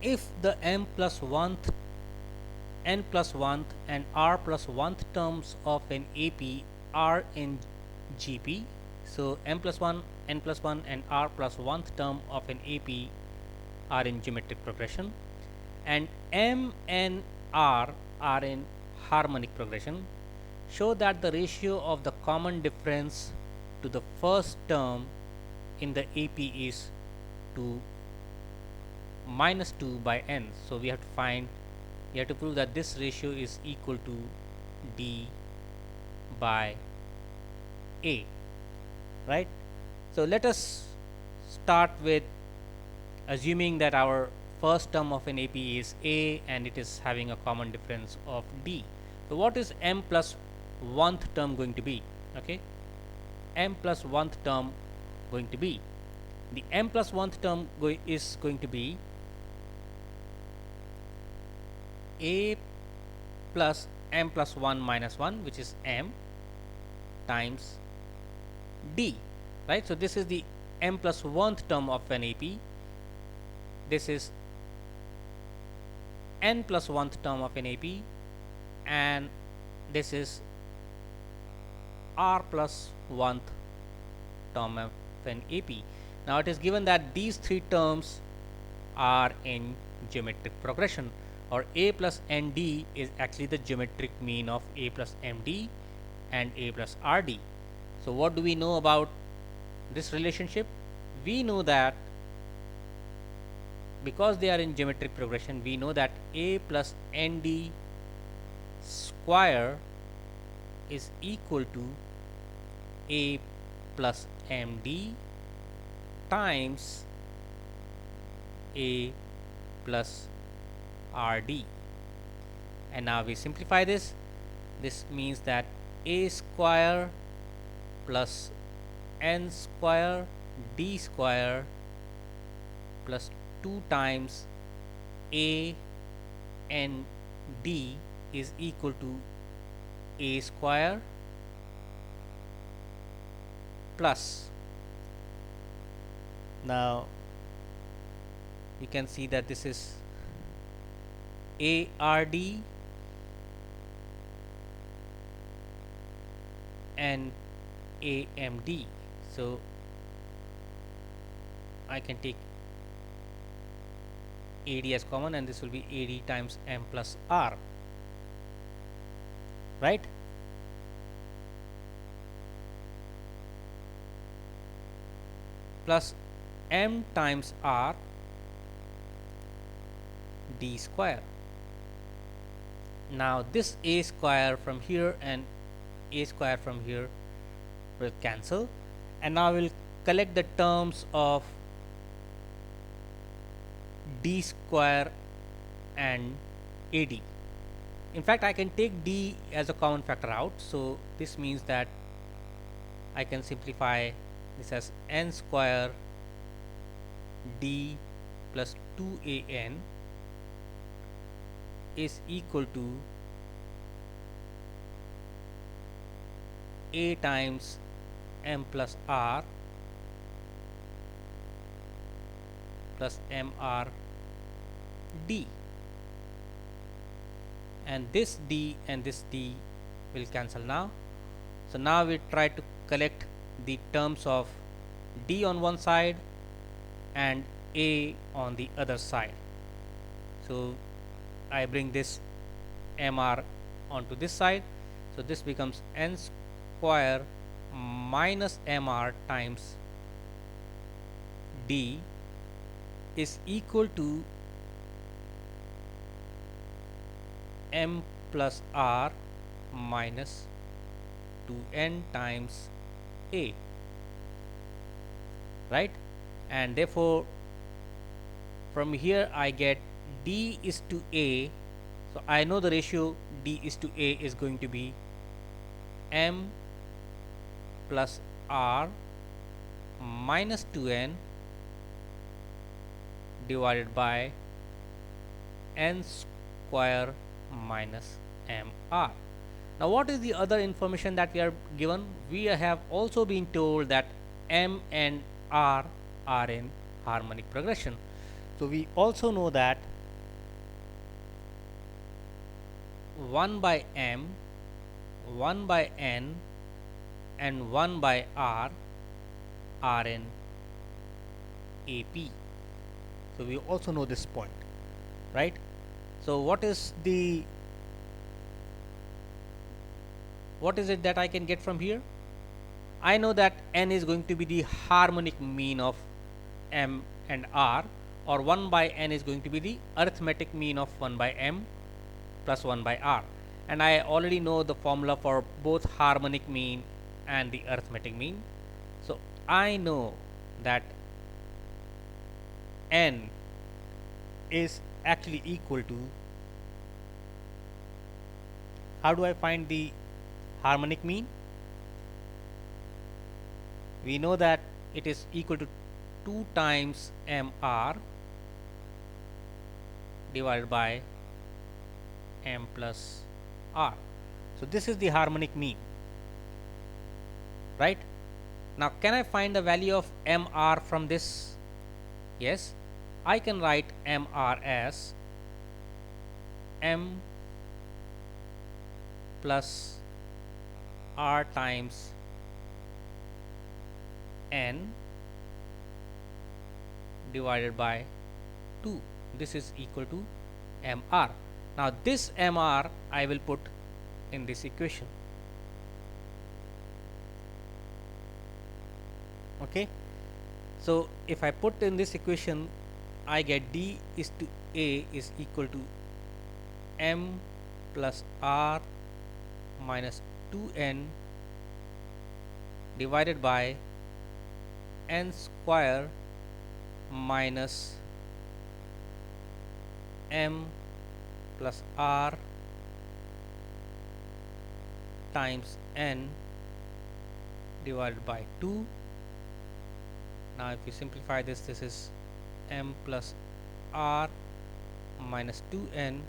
if the m plus 1th, n plus 1th and r plus 1th terms of an AP are in GP, so m plus 1, n plus 1 and r plus 1th term of an AP are in geometric progression, and m and r are in harmonic progression, show that the ratio of the common difference to the first term in the AP is to minus 2 by n. So we have to prove that this ratio is equal to d by a, right? So let us start with assuming that our first term of an AP is a and it is having a common difference of d. So what is m plus 1th term going to be? Okay, m plus 1th term going to be, the m plus 1th term is going to be a plus m plus 1 minus 1, which is m, times d, right? So this is the m plus 1th term of an AP. This is n plus 1th term of an AP, and this is r plus 1th term of an AP. Now it is given that these three terms are in geometric progression, or a plus nd is actually the geometric mean of a plus md and a plus rd. So what do we know about this relationship? We know that because they are in geometric progression, we know that a plus nd square is equal to a plus md times a plus rd. And now we simplify this. This means that a square plus n square d square plus 2 times a n d is equal to a square plus, now you can see that this is ARD and AMD. So I can take AD as common, and this will be AD times M plus R, right? Plus M times R d square. Now this a square from here and a square from here will cancel, and now we'll collect the terms of d square and AD. In fact, I can take d as a common factor out, so this means that I can simplify this as n square d plus 2an is equal to a times m plus r plus mr d, and this d and this d will cancel now. So now we try to collect the terms of d on one side and a on the other side. So I bring this mr onto this side, so this becomes n square minus mr times d is equal to m plus r minus 2n times a, right? And therefore from here I get d is to a, so I know the ratio d is to a is going to be m plus r minus 2n divided by n square minus mr. Now what is the other information that we are given? We have also been told that m and r are in harmonic progression. So we also know that 1 by m, 1 by n, and 1 by r are in AP. So we also know this point, right? So what is it that I can get from here? I know that n is going to be the harmonic mean of m and r, or 1 by n is going to be the arithmetic mean of 1 by m plus 1 by r. And I already know the formula for both harmonic mean and the arithmetic mean. So I know that n is actually equal to, how do I find the harmonic mean? We know that it is equal to 2 times mr divided by m plus r. So this is the harmonic mean, right? Now can I find the value of mr from this? Yes, I can write mr as m plus r times n divided by 2. This is equal to mr. Now this mr I will put in this equation. Okay, so if I put in this equation, I get d is to a is equal to m plus r minus 2n divided by n square minus m plus r times n divided by 2. Now if you simplify this, this is m plus r minus 2n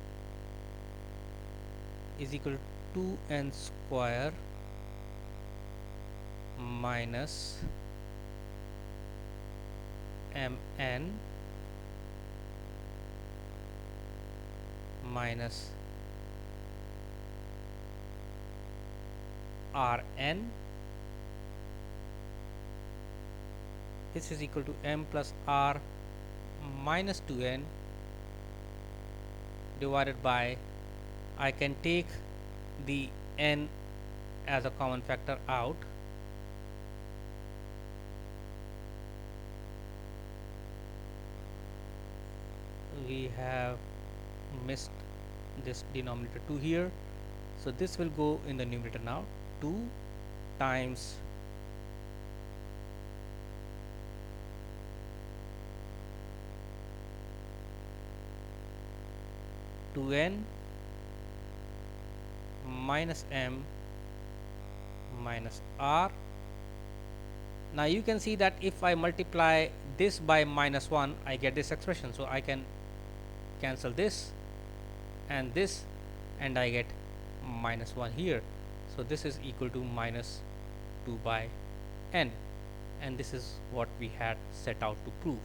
is equal to 2n square minus mn minus rn. This is equal to m plus r minus 2n divided by, I can take the n as a common factor out, we have missed this denominator 2 here, so this will go in the numerator now. 2 times two n minus m minus r. Now you can see that if I multiply this by minus 1, I get this expression, so I can cancel this and this, and I get minus 1 here. So this is equal to minus 2 by n, and this is what we had set out to prove.